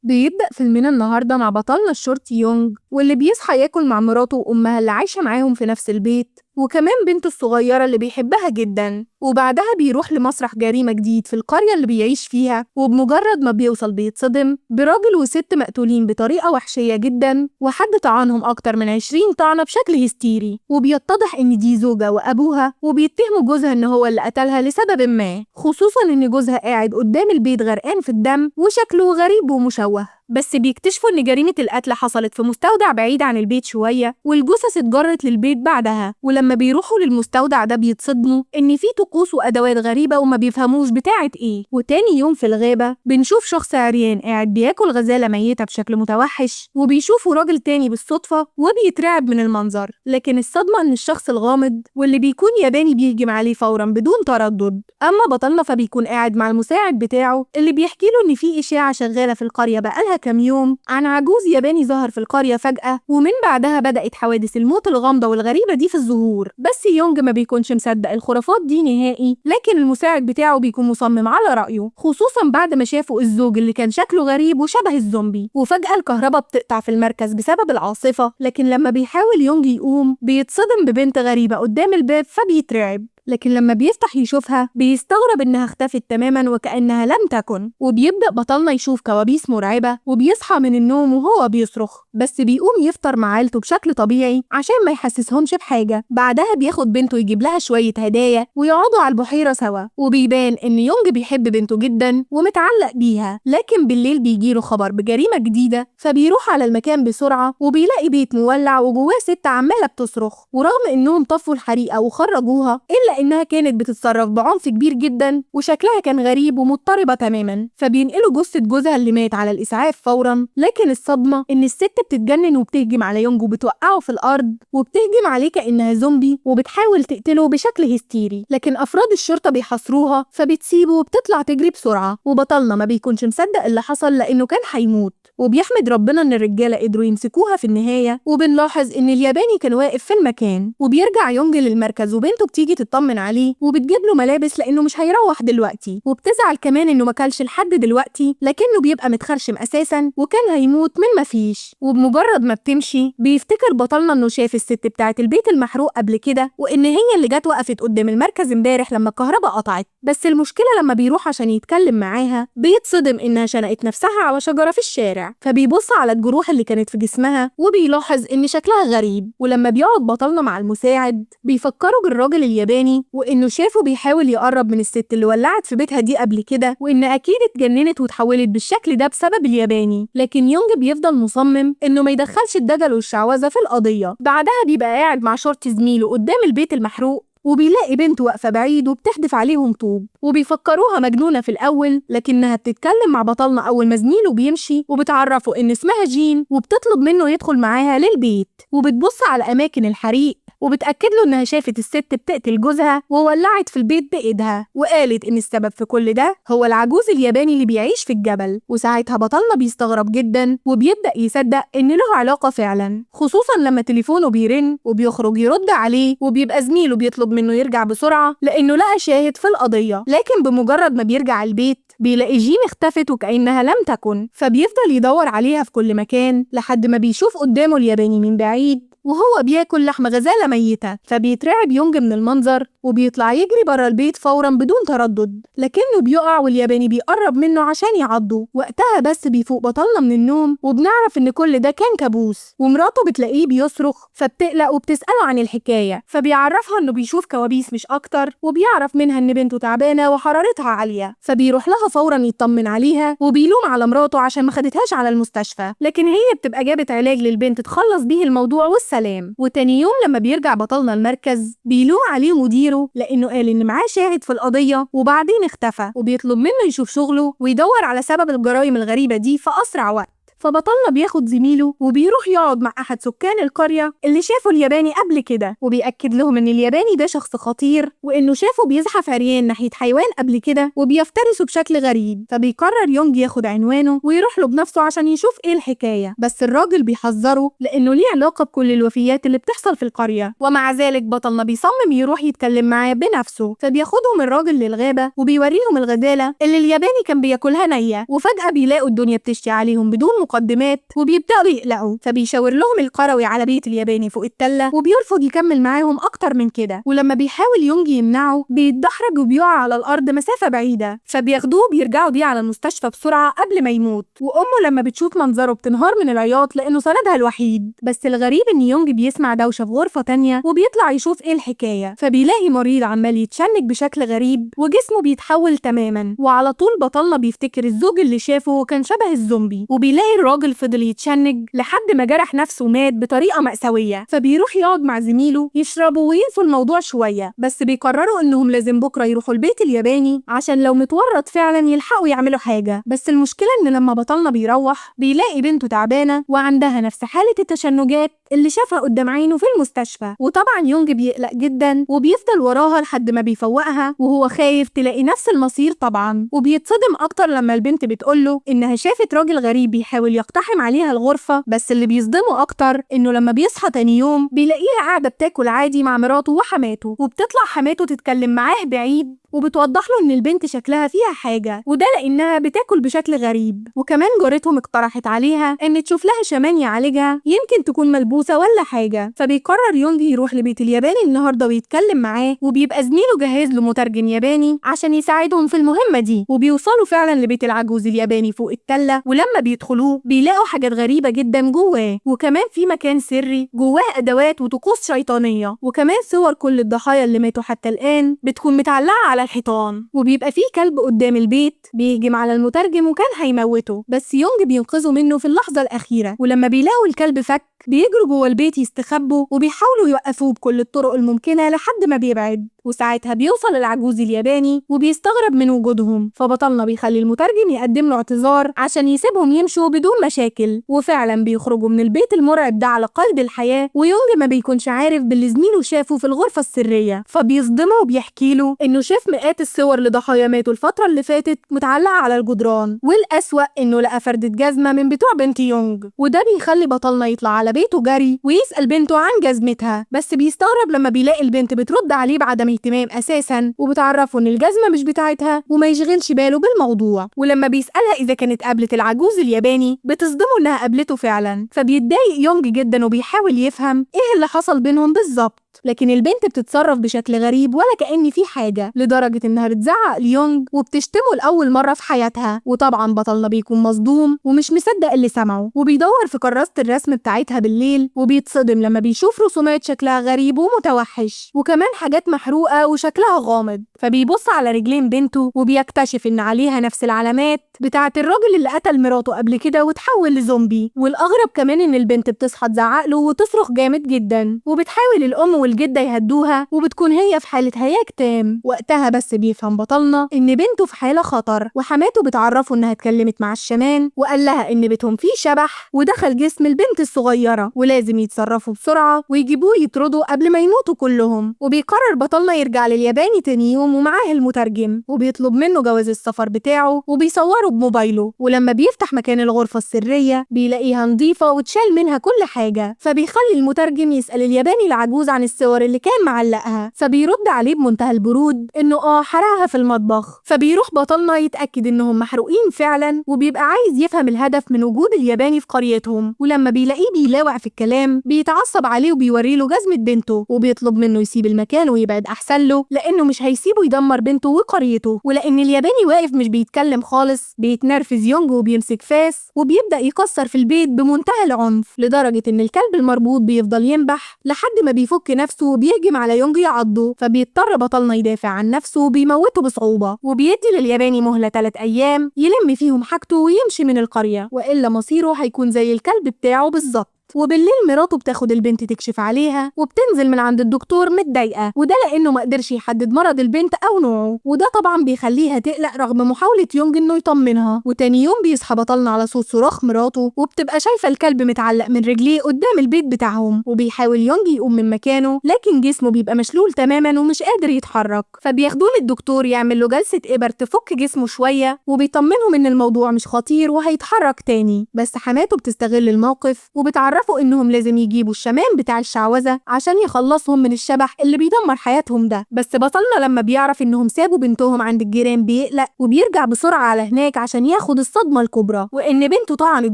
بيبدأ فيلمنا النهاردة مع بطلنا الشرطي يونج، واللي بيصحى ياكل مع مراته وأمها اللي عايشة معاهم في نفس البيت، وكمان بنته الصغيرة اللي بيحبها جدا. وبعدها بيروح لمسرح جريمة جديد في القرية اللي بيعيش فيها، وبمجرد ما بيوصل بيتصدم براجل وست مقتولين بطريقة وحشية جدا، وحد طعنهم أكتر من 20 طعنة بشكل هستيري. وبيتضح إن دي زوجة وأبوها، وبيتهموا جوزها إن هو اللي قتلها لسبب ما، خصوصا إن جوزها قاعد قدام البيت غرقان في الدم وشكله غريب ومشوه. بس بيكتشفوا إن جريمة القتل حصلت في مستودع بعيد عن البيت شوية، والجثث اتجرت للبيت بعدها. ولما بيروحوا للمستودع ده بيتصدموا إن فيه طقوس وأدوات غريبة وما بيفهموش بتاعت إيه. وتاني يوم في الغابة بنشوف شخص عريان قاعد بياكل غزالة ميتة بشكل متوحش، وبيشوفوا راجل تاني بالصدفة وبيترعب من المنظر. لكن الصدمة إن الشخص الغامض واللي بيكون ياباني بيهجم عليه فورا بدون تردد. أما بطلنا فبيكون قاعد مع المساعد بتاعه اللي بيحكي له إن في إشاعة شغالة في القرية بقالها كام يوم عن عجوز ياباني ظهر في القرية فجأة، ومن بعدها بدأت حوادث الموت الغامضة والغريبة دي في الظهور. بس يونج ما بيكونش مصدق الخرافات دي نهائي، لكن المساعد بتاعه بيكون مصمم على رأيه، خصوصا بعد ما شافوا الزوج اللي كان شكله غريب وشبه الزومبي. وفجأة الكهرباء بتقطع في المركز بسبب العاصفة، لكن لما بيحاول يونج يقوم بيتصدم ببنت غريبة قدام الباب فبيترعب. لكن لما بيفتح يشوفها بيستغرب إنها اختفت تماما وكأنها لم تكن. وبيبدأ بطلنا يشوف كوابيس مرعبة، وبيصحى من النوم وهو بيصرخ، بس بيقوم يفطر مع عيلته بشكل طبيعي عشان ما يحسسهمش بحاجة. بعدها بياخد بنته يجيب لها شوية هدايا ويقعدوا على البحيرة سوا، وبيبان إن يونج بيحب بنته جدا ومتعلق بيها. لكن بالليل بيجيله خبر بجريمة جديدة، فبيروح على المكان بسرعة وبيلاقي بيت مولع وجواه ست عمالة بتصرخ. ورغم إنهم طفوا الحريقة وخرجوها، إلا إنها كانت بتتصرف بعنف كبير جدا وشكلها كان غريب ومضطربة تماما. فبينقلوا جثة جوزها اللي مات على الإسعاف فورا. لكن الصدمة إن الست بتتجنن وبتهجم على يونج وبتوقعه في الأرض، وبتهجم عليه كأنها زومبي وبتحاول تقتله بشكل هستيري. لكن أفراد الشرطة بيحاصروها فبتسيبه وبتطلع تجري بسرعة. وبطلنا ما بيكونش مصدق اللي حصل لأنه كان هيموت، وبيحمد ربنا إن الرجالة قدروا يمسكوها في النهاية. وبنلاحظ إن الياباني كان واقف في المكان. وبيرجع يونج للمركز وبنته بتيجي تطمن عليه وبتجيب له ملابس لأنه مش هيروح دلوقتي، وبتزعل كمان إنه ما كلش لحد دلوقتي لكنه بيبقى متخرشم أساسا وكان هيموت من مفيش. وبمجرد ما بتمشي بيفتكر بطلنا إنه شاف الست بتاعة البيت المحروق قبل كده، وإن هي اللي جت وقفت قدام المركز امبارح لما الكهرباء قطعت. بس المشكلة لما بيروح عشان يتكلم معاها بيتصدم إنها شنقت نفسها على شجرة في الشارع. فبيبص على الجروح اللي كانت في جسمها وبيلاحظ إن شكلها غريب. ولما بيقعد بطلنا مع المساعد بيفكروا بالراجل الياباني، وإنه شافه بيحاول يقرب من الست اللي ولعت في بيتها دي قبل كده، وإن أكيد اتجننت وتحولت بالشكل ده بسبب الياباني. لكن يونج بيفضل مصمم إنه ما يدخلش الدجل والشعوذة في القضية. بعدها بيبقى قاعد مع شرطي زميله قدام البيت المحروق، وبيلاقي بنته واقفة بعيد وبتحدف عليهم طوب، وبيفكروها مجنونة في الأول لكنها بتتكلم مع بطلنا أول ما زميله بيمشي، وبتعرفه إن اسمها جين، وبتطلب منه يدخل معاها للبيت. وبتبص على أماكن الحريق وبتأكد له إنها شافت الست بتقتل جوزها وولعت في البيت بإيدها، وقالت إن السبب في كل ده هو العجوز الياباني اللي بيعيش في الجبل. وساعتها بطلنا بيستغرب جدا وبيبدأ يصدق إن له علاقة فعلا، خصوصا لما تليفونه بيرن وبيخرج يرد عليه، وبيبقى زميله بيطلب منه يرجع بسرعة لأنه لقى شاهد في القضية. لكن بمجرد ما بيرجع البيت بيلاقي جين اختفت وكأنها لم تكن. فبيفضل يدور عليها في كل مكان لحد ما بيشوف قدامه الياباني من بعيد وهو بياكل لحم غزالة ميتة. فبيترعب يونج من المنظر وبيطلع يجري برا البيت فورا بدون تردد، لكنه بيقع والياباني بيقرب منه عشان يعضه. وقتها بس بيفوق بطلنا من النوم وبنعرف ان كل ده كان كابوس. ومراته بتلاقيه بيصرخ فبتقلق وبتسأله عن الحكاية، فبيعرفها انه بيشوف كوابيس مش اكتر، وبيعرف منها ان بنته تعبانة وحرارتها عالية. فبيروح لها فورا يطمن عليها وبيلوم على مراته عشان ما خدتهاش على المستشفى، لكن هي بتبقى جابت علاج للبنت تخلص بيه الموضوع والسلام. وتاني يوم لما بيرجع بطلنا المركز بيلوم عليه مديره لأنه قال إن معاه شاهد في القضية وبعدين اختفى، وبيطلب منه يشوف شغله ويدور على سبب الجرائم الغريبة دي في أسرع وقت. فبطلنا بياخد زميله وبيروح يقعد مع أحد سكان القرية اللي شافوا الياباني قبل كده، وبيأكد لهم إن الياباني ده شخص خطير وإنه شافه بيزحف عريان ناحية حيوان قبل كده وبيفترسه بشكل غريب. فبيقرر يونج ياخد عنوانه ويروح له بنفسه عشان يشوف إيه الحكاية، بس الراجل بيحذره لأنه ليه علاقة بكل الوفيات اللي بتحصل في القرية. ومع ذلك بطلنا بيصمم يروح يتكلم معاه بنفسه. فبياخدهم الراجل للغابة وبيوريهم الغزالة اللي الياباني كان بياكلها نية، وفجأة بيلاقوا الدنيا بتشتي عليهم بدون مقدمات وبيبدأوا يقلقوا. فبيشاور لهم القروي على بيت الياباني فوق التلة وبيرفض يكمل معاهم أكتر من كده، ولما بيحاول يونج يمنعه بيتدحرج وبيقع على الأرض مسافة بعيدة. فبياخدوه بيرجعوا بيه على المستشفى بسرعة قبل ما يموت، وأمه لما بتشوف منظره بتنهار من العياط لأنه سندها الوحيد. بس الغريب إن يونج بيسمع دوشة في غرفة تانية وبيطلع يشوف إيه الحكاية، فبيلاقي مريض عمال يتشنج بشكل غريب وجسمه بيتحول تماما. وعلى طول بطلنا بيفتكر الزوج اللي شافه كان شبه الزومبي، وبيلاقي الراجل فضل يتشنج لحد ما جرح نفسه ومات بطريقة مأساوية. فبيروح يقعد مع زميله يشربوا وينسوا الموضوع شوية، بس بيقرروا إنهم لازم بكرة يروحوا البيت الياباني عشان لو متورط فعلا يلحقوا يعملوا حاجة. بس المشكلة إن لما بطلنا بيروح بيلاقي بنته تعبانة وعندها نفس حالة التشنجات اللي شافها قدام عينه في المستشفى. وطبعا يونج بيقلق جدا وبيفضل وراها لحد ما بيفوقها وهو خايف تلاقي نفس المصير طبعا. وبيتصدم اكتر لما البنت بتقوله انها شافت راجل غريب بيحاول يقتحم عليها الغرفة. بس اللي بيصدمه اكتر انه لما بيصحى تاني يوم بيلاقيها قاعدة بتاكل عادي مع مراته وحماته، وبتطلع حماته تتكلم معاه بعيد وبتوضح له ان البنت شكلها فيها حاجة، وده لانها بتاكل بشكل غريب. وكمان جارتهم اقترحت عليها ان تشوف لها شمان يعالجها يمكن تكون ملبوسة ولا حاجة. فبيقرر يونج يروح لبيت الياباني النهارده ويتكلم معاه، وبيبقى زميله جهز له مترجم ياباني عشان يساعدهم في المهمة دي. وبيوصلوا فعلا لبيت العجوز الياباني فوق التلة، ولما بيدخلوه بيلاقوا حاجات غريبة جدا جواه، وكمان في مكان سري جواه ادوات وطقوس شيطانية، وكمان صور كل الضحايا اللي ماتوا حتى الآن بتكون متعلقة على الحيطان. وبيبقى فيه كلب قدام البيت بيهجم على المترجم وكان هيموته، بس يونج بينقذه منه في اللحظة الأخيرة. ولما بيلاقوا الكلب فك بيجروا جوه البيت يستخبوا وبيحاولوا يوقفوه بكل الطرق الممكنة لحد ما بيبعد. وساعتها بيوصل العجوز الياباني وبيستغرب من وجودهم، فبطلنا بيخلي المترجم يقدم له اعتذار عشان يسيبهم يمشوا بدون مشاكل. وفعلا بيخرجوا من البيت المرعب ده على قيد الحياة، ويونج ما بيكونش عارف باللي زميله شافه في الغرفة السرية. فبيصدمه وبيحكي له انه شاف مئات الصور لضحايا ماتوا الفترة اللي فاتت متعلقة على الجدران، والأسوأ انه لقى فردة جزمة من بتوع بنت يونج. وده بيخلي بطلنا يطلع على بيته جري ويسأل بنته عن جزمتها، بس بيستغرب لما بيلاقي البنت بترد عليه بعدم اهتمام اساسا، وبتعرفه ان الجزمه مش بتاعتها وما يشغلش باله بالموضوع. ولما بيسالها اذا كانت قابلت العجوز الياباني بتصدمه انها قابلته فعلا. فبيتضايق يونج جدا وبيحاول يفهم ايه اللي حصل بينهم بالظبط، لكن البنت بتتصرف بشكل غريب ولا كأن في حاجة، لدرجة انها بتزعق ليونج وبتشتمه لأول مرة في حياتها. وطبعا بطلنا بيكون مصدوم ومش مصدق اللي سمعه، وبيدور في كراسة الرسم بتاعتها بالليل وبيتصدم لما بيشوف رسومات شكلها غريب ومتوحش، وكمان حاجات محروقة وشكلها غامض. فبيبص على رجلين بنته وبيكتشف ان عليها نفس العلامات بتاعة الراجل اللي قتل مراته قبل كده وتحول لزومبي. والأغرب كمان ان البنت بتصحى تزعق له وتصرخ جامد جدا، وبتحاول الأم والجدة يهدوها وبتكون هي في حالة هياج تام. وقتها بس بيفهم بطلنا ان بنته في حالة خطر، وحماته بتعرفه انها اتكلمت مع الشمان وقال لها ان بيتهم فيه شبح ودخل جسم البنت الصغيرة ولازم يتصرفوا بسرعة ويجيبوه يطردوا قبل ما يموتوا كلهم. وبيقرر بطلنا يرجع للياباني تاني يوم ومعاه المترجم، وبيطلب منه جواز السفر بتاعه وبيصوره بموبايله. ولما بيفتح مكان الغرفة السرية بيلاقيها نظيفة وتشال منها كل حاجة، فبيخلي المترجم يسأل الياباني العجوز عن الصور اللي كان معلقها، فبيرد عليه بمنتهى البرود انه حرقها في المطبخ. فبيروح بطلنا يتأكد انهم محروقين فعلا، وبيبقى عايز يفهم الهدف من وجود الياباني في قريتهم. ولما بيلاقيه بيلاوع في الكلام بيتعصب عليه وبيوريله جزمة بنته، وبيطلب منه يسيب المكان ويبعد احسن له لانه مش هيسيبه يدمر بنته وقريته. ولان الياباني واقف مش بيتكلم خالص بيتنرفز يونج وبيمسك فاس وبيبدأ يكسر في البيت بمنتهى العنف، لدرجة ان الكلب المربوط بيفضل ينبح لحد ما بيفك نفسه وبيهجم على يونج يعضه. فبيضطر بطلنا يدافع عن نفسه وبيموته بصعوبة، وبيدي للياباني مهلة 3 أيام يلم فيهم حاجته ويمشي من القرية، وإلا مصيره هيكون زي الكلب بتاعه بالظبط. وبالليل مراته بتاخد البنت تكشف عليها وبتنزل من عند الدكتور متضايقة، وده لأنه مقدرش يحدد مرض البنت أو نوعه، وده طبعا بيخليها تقلق رغم محاولة يونج إنه يطمنها. وتاني يوم بيصحى بطلنا على صوت صراخ مراته، وبتبقى شايفة الكلب متعلق من رجليه قدام البيت بتاعهم، وبيحاول يونج يقوم من مكانه لكن جسمه بيبقى مشلول تماما ومش قادر يتحرك، فبياخدوه للدكتور يعمل له جلسة إبر تفك جسمه شوية وبيطمنهم إن الموضوع مش خطير وهيتحرك تاني. بس حماته بتستغل الموقف وبتعرفه إنهم لازم يجيبوا الشمام بتاع الشعوذة عشان يخلصهم من الشبح اللي بيدمر حياتهم ده. بس بطلنا لما بيعرف إنهم سابوا بنتهم عند الجيران بيقلق وبيرجع بسرعة على هناك عشان ياخد الصدمة الكبرى، وإن بنته طعنت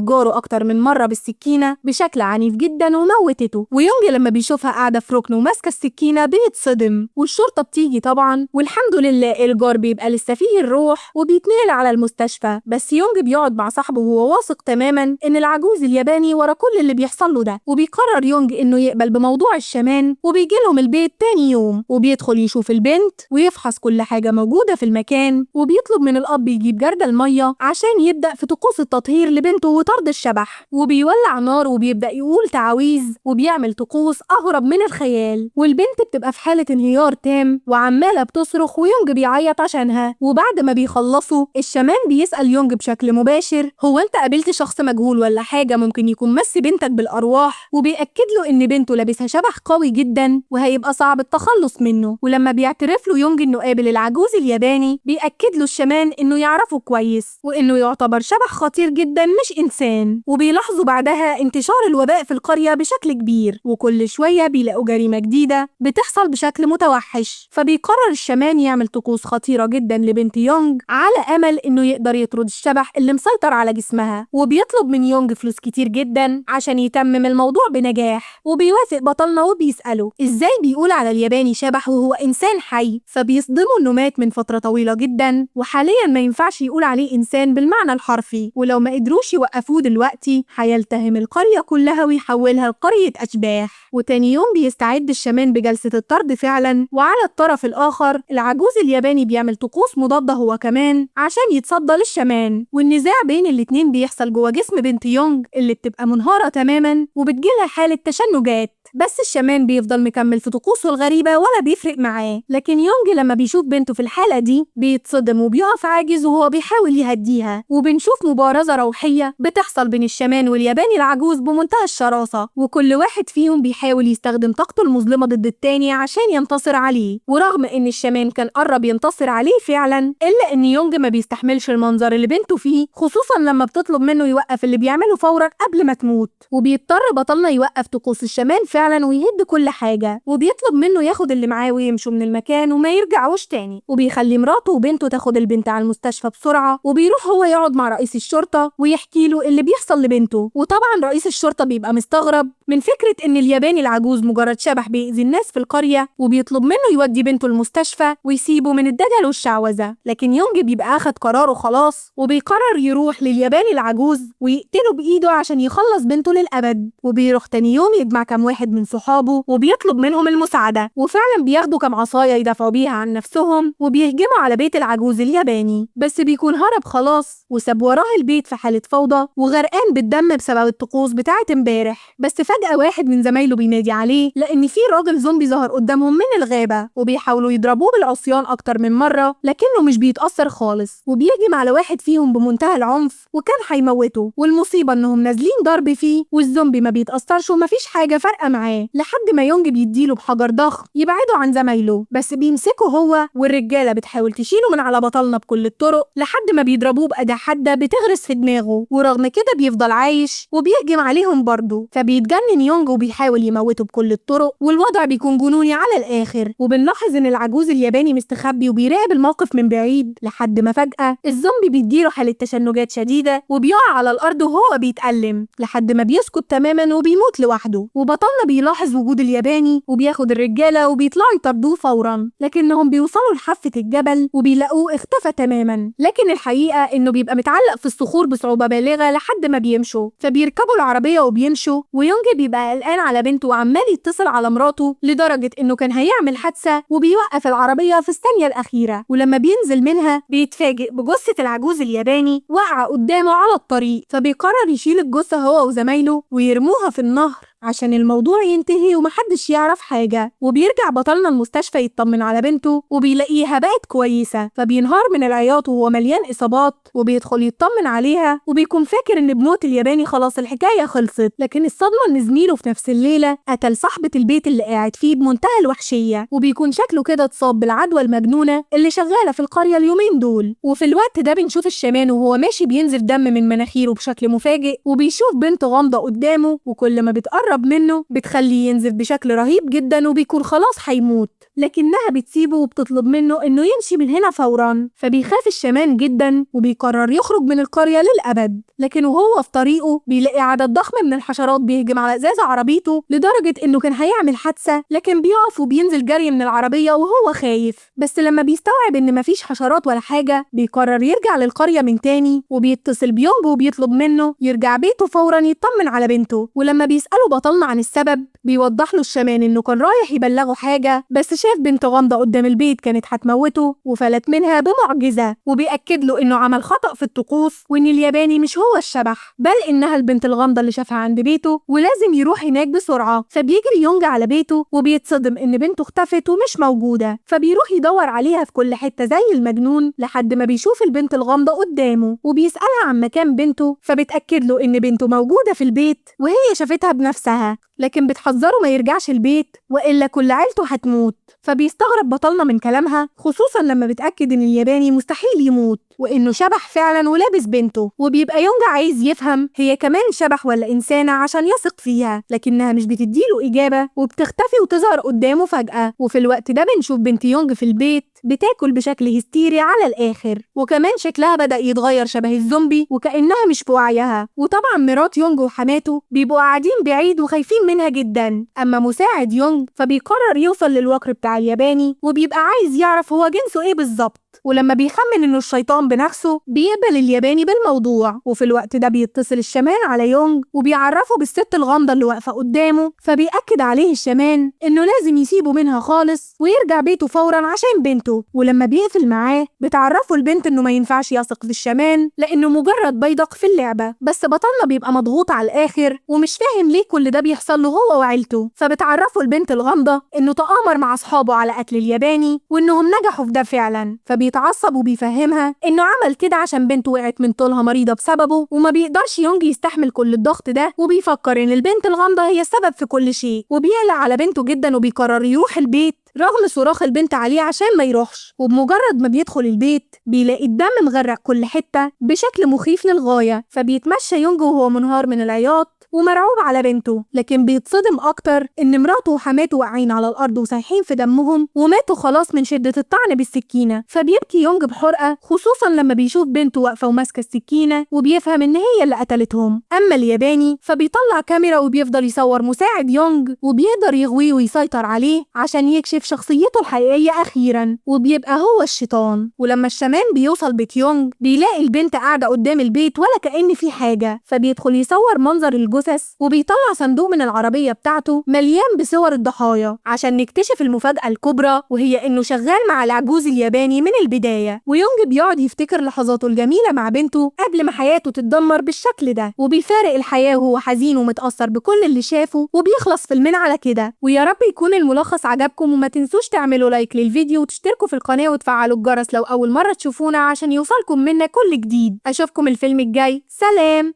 جاره أكتر من مرة بالسكينة بشكل عنيف جدا وموتته. ويونج لما بيشوفها قاعدة في ركن وماسكة السكينة بيتصدم، والشرطة بتيجي طبعا، والحمد لله الجار بيبقى لسه فيه الروح وبيتنقل على المستشفى. بس يونج بيقعد مع صاحبه وهو واثق تماما إن العجوز الياباني ورا كل اللي بيحصل له ده، وبيقرر يونج إنه يقبل بموضوع الشمان وبيجي لهم البيت تاني يوم، وبيدخل يشوف البنت ويفحص كل حاجة موجودة في المكان، وبيطلب من الأب يجيب جردل المية عشان يبدأ في طقوس التطهير لبنته وطرد الشبح، وبيولع نار وبيبدأ يقول تعاويذ وبيعمل طقوس أغرب من الخيال. والبنت بتبقى في حالة انهيار تام وعمالة بتصرخ ويونج بيعيط عشانها. وبعد ما بيخلصوا الشمان بيسأل يونج بشكل مباشر هو انت قابلت شخص مجهول ولا حاجة ممكن يكون مس بنتك بالأرواح، وبيأكد له ان بنته لابسها شبح قوي جدا وهيبقى صعب التخلص منه. ولما بيعترف له يونج انه قابل العجوز الياباني بيأكد له الشمان انه يعرفه كويس وانه يعتبر شبح خطير جدا مش انسان. وبيلاحظوا بعدها انتشار الوباء في القرية بشكل كبير، وكل شوية بيلاقوا جريمة جديدة بتحصل بشكل متوحش، فبيقرر الشمان يعمل طقوس خطيرة جدا لبنت يونج على أمل إنه يقدر يطرد الشبح اللي مسيطر على جسمها. وبيطلب من يونج فلوس كتير جدا عشان يتمم الموضوع بنجاح، وبيوافق بطلنا وبيسأله إزاي بيقول على الياباني شبح وهو إنسان حي، فبيصدموا إنه مات من فترة طويلة جدا وحاليا ما ينفعش يقول عليه إنسان بالمعنى الحرفي، ولو ما قدروش يوقفوه دلوقتي هيلتهم القرية كلها ويحولها لقرية أشباح. وتاني يوم بيستعد الشمان بجلسة الطرد فعلا، وعلى الطرف الآخر العجوز الياباني بيعمل طقوس مضادة هو كمان عشان يتصدى للشمان. والنزاع بين الاتنين بيحصل جوه جسم بنت يونج اللي بتبقى منهارة تماما وبتجيلها حالة تشنجات، بس الشمان بيفضل مكمل في طقوسه الغريبة ولا بيفرق معاه. لكن يونج لما بيشوف بنته في الحالة دي بيتصدم وبيقف عاجز وهو بيحاول يهديها، وبنشوف مبارزة روحية بتحصل بين الشمان والياباني العجوز بمنتهى الشراسة، وكل واحد فيهم بيحاول يستخدم طاقته المظلمة ضد التاني عشان ينتصر عليه. ورغم ان الشمان كان قرب ينتصر عليه فعلا، الا ان يونج ما بيستحملش المنظر اللي بنته فيه، خصوصا لما بتطلب منه يوقف اللي بيعمله فورا قبل ما تموت. وبيضطر بطلنا يوقف طقوس الشمان فعلا ويهد كل حاجة، وبيطلب منه ياخد اللي معاه ويمشوا من المكان وما يرجعوش تاني، وبيخلي مراته وبنته تاخد البنت على المستشفى بسرعة، وبيروح هو يقعد مع رئيس الشرطة ويحكي له اللي بيحصل لبنته. وطبعا رئيس الشرطة بيبقى مستغرب من فكرة ان الياباني العجوز مجرد شبح بيأذي الناس في القرية، وبيطلب منه يودي بنته المستشفى ويسيبه من الدجل والشعوذة. لكن يونج بيبقى اخد قراره خلاص وبيقرر يروح للياباني العجوز ويقتله بإيده عشان يخلص بنته للأبد. وبيروح تاني يوم يجمع كام واحد من صحابه وبيطلب منهم المساعدة، وفعلا بياخدوا كام عصاية يدافعوا بيها عن نفسهم وبيهجموا على بيت العجوز الياباني، بس بيكون هرب خلاص وساب وراه البيت في حالة فوضى وغرقان بالدم بسبب الطقوس بتاعت امبارح. بس فجأة واحد من زمايله بينادي عليه لأن في راجل زومبي ظهر قدامهم من الغابة، وبيحاولوا يضربوه بالعصيان أكتر من مرة لكنه مش بيتأثر خالص، وبيهجم على واحد فيهم بمنتهى العنف وكان هيموته. والمصيبة إنهم نازلين ضرب فيه والزومبي ما بيتأثرش ومفيش حاجة فارقة معاه، لحد ما يونج بيديله بحجر ضخم يبعده عن زمايله، بس بيمسكه هو والرجالة بتحاول تشيله من على بطلنا بكل الطرق لحد ما بيضربوه بأداة حادة بتغرس في دماغه، ورغم كده بيفضل عايش وبيهجم عليهم برضه. فبيتجنن يونج وبيحاول يموته بكل الطرق، والوضع بيكون جنوني على الآخر. وبنلاحظ إن العجوز الياباني مستخبي وبيراقب الموقف من بعيد لحد ما فجأة الزومبي بيديله حالة تشنجات شديدة وبيقع على الأرض وهو بيتألم لحد ما بيسكت تماما وبيموت لوحده. وبطلنا بيلاحظ وجود الياباني وبياخد الرجالة وبيطلعوا يطاردوه فورا، لكنهم بيوصلوا لحافة الجبل وبيلاقوه اختفى تماما. لكن الحقيقة إنه بيبقى متعلق في الصخور بصعوبة بالغة لحد ما بيمشوا، فبيركبوا العربية وبيمشوا. ويونج بيبقى قلقان على بنته وعمال يتصل على مراته لدرجة إنه كان هيعمل حادثة، وبيوقف العربية في الثانية الأخيرة. ولما بينزل منها بيتفاجئ بجثة العجوز الياباني واقعة قدامه على الطريق، فبيقرر يشيل الجثة هو وزمايله ويرموها في النهر عشان الموضوع ينتهي ومحدش يعرف حاجة. وبيرجع بطلنا المستشفى يطمن على بنته وبيلاقيها بقت كويسة، فبينهار من العياط وهو مليان إصابات، وبيدخل يطمن عليها وبيكون فاكر إن بموت الياباني خلاص الحكاية خلصت. لكن الصدمة إن زميله في نفس الليلة قتل صاحبة البيت اللي قاعد فيه بمنتهى الوحشية، وبيكون شكله كده اتصاب بالعدوى المجنونة اللي شغالة في القرية اليومين دول. وفي الوقت ده بنشوف الشمان وهو ماشي بينزف دم من مناخيره بشكل مفاجئ، وبيشوف بنت غامضة قدامه، وكل ما بتقرب منه بتخليه ينزف بشكل رهيب جدا وبيكون خلاص هيموت، لكنها بتسيبه وبتطلب منه انه يمشي من هنا فورا. فبيخاف الشمان جدا وبيقرر يخرج من القرية للأبد. لكن وهو في طريقه بيلاقي عدد ضخم من الحشرات بيهجم على ازاز عربيته لدرجة انه كان هيعمل حادثة، لكن بيقف وبينزل جري من العربية وهو خايف. بس لما بيستوعب ان مفيش حشرات ولا حاجة بيقرر يرجع للقرية من تاني، وبيتصل بيونج وبيطلب منه يرجع بيته فورا يطمن على بنته. ولما بيسأله بطلنا عن السبب بيوضح له الشمان انه كان رايح يبلغه حاجة، بس شاف بنت غامضة قدام البيت كانت هتموته وفلت منها بمعجزة. وبيأكد له انه عمل خطأ في الطقوس وان الياباني مش هو الشبح بل انها البنت الغامضة اللي شافها عند بيته، ولازم يروح هناك بسرعة. فبيجري يونج على بيته وبيتصدم ان بنته اختفت ومش موجودة، فبيروح يدور عليها في كل حتة زي المجنون لحد ما بيشوف البنت الغامضة قدامه وبيسألها عن مكان بنته، فبتأكد له ان بنته موجودة في البيت وهي شافتها بنفسها، لكن بتحذره ما يرجعش البيت وإلا كل عيلته هتموت. فبيستغرب بطلنا من كلامها، خصوصا لما بتأكد إن الياباني مستحيل يموت وإنه شبح فعلا ولابس بنته. وبيبقى يونج عايز يفهم هي كمان شبح ولا إنسانة عشان يثق فيها، لكنها مش بتديله إجابة وبتختفي وتظهر قدامه فجأة. وفي الوقت ده بنشوف بنت يونج في البيت بتاكل بشكل هستيري على الآخر، وكمان شكلها بدأ يتغير شبه الزومبي وكأنها مش في وعيها. وطبعا مرات يونج وحماته بيبقوا قاعدين بعيد وخايفين منها جدا. أما مساعد يونج فبيقرر يوصل للوكر بتاع الياباني وبيبقى عايز يعرف هو جنسه ايه بالظبط، ولما بيخمن انه الشيطان بنفسه بيقبل الياباني بالموضوع. وفي الوقت ده بيتصل الشمان على يونج وبيعرفه بالست الغامضة اللي واقفة قدامه، فبيأكد عليه الشمان انه لازم يسيبه منها خالص ويرجع بيته فورا عشان بنته. ولما بيقفل معاه بتعرفه البنت انه ما ينفعش يثق في الشمان لانه مجرد بيدق في اللعبة. بس بطلنا بيبقى مضغوط على الاخر ومش فاهم ليه كل ده بيحصل له هو وعيلته، فبتعرفه البنت الغامضة انه تآمر مع اصحابه على قتل الياباني وانهم نجحوا في ده فعلا. بيتعصب وبيفهمها انه عمل كده عشان بنته وقعت من طولها مريضة بسببه وما بيقدرش يونج يستحمل كل الضغط ده، وبيفكر ان البنت الغامضة هي السبب في كل شيء. وبيقلق على بنته جدا وبيقرر يروح البيت رغم صراخ البنت عليه عشان ما يروحش. وبمجرد ما بيدخل البيت بيلاقي الدم مغرق كل حتة بشكل مخيف للغاية، فبيتمشى يونج وهو منهار من العياط ومرعوب على بنته، لكن بيتصدم أكتر إن مراته وحماته واقعين على الأرض وسايحين في دمهم وماتوا خلاص من شدة الطعن بالسكينة. فبيبكي يونج بحرقة خصوصا لما بيشوف بنته واقفة وماسكة السكينة وبيفهم إن هي اللي قتلتهم. أما الياباني فبيطلع كاميرا وبيفضل يصور مساعد يونج وبيقدر يغويه ويسيطر عليه عشان يكشف شخصيته الحقيقية أخيرا، وبيبقى هو الشيطان. ولما الشمان بيوصل بيت يونج بيلاقي البنت قاعدة قدام البيت ولا كأن في حاجة، فبيدخل يصور منظر الجثث وبيطلع صندوق من العربية بتاعته مليان بصور الضحايا عشان نكتشف المفاجأة الكبرى، وهي إنه شغال مع العجوز الياباني من البداية. ويونج بيقعد يفتكر لحظاته الجميلة مع بنته قبل ما حياته تتدمر بالشكل ده، وبيفارق الحياة وهو حزين ومتأثر بكل اللي شافه، وبيخلص فيلمنا على كده. ويا رب يكون الملخص عجبكم، وما تنسوش تعملوا لايك للفيديو وتشتركوا في القناة وتفعلوا الجرس لو أول مرة تشوفونا عشان يوصلكم منا كل جديد. أشوفكم الفيلم الجاي، سلام.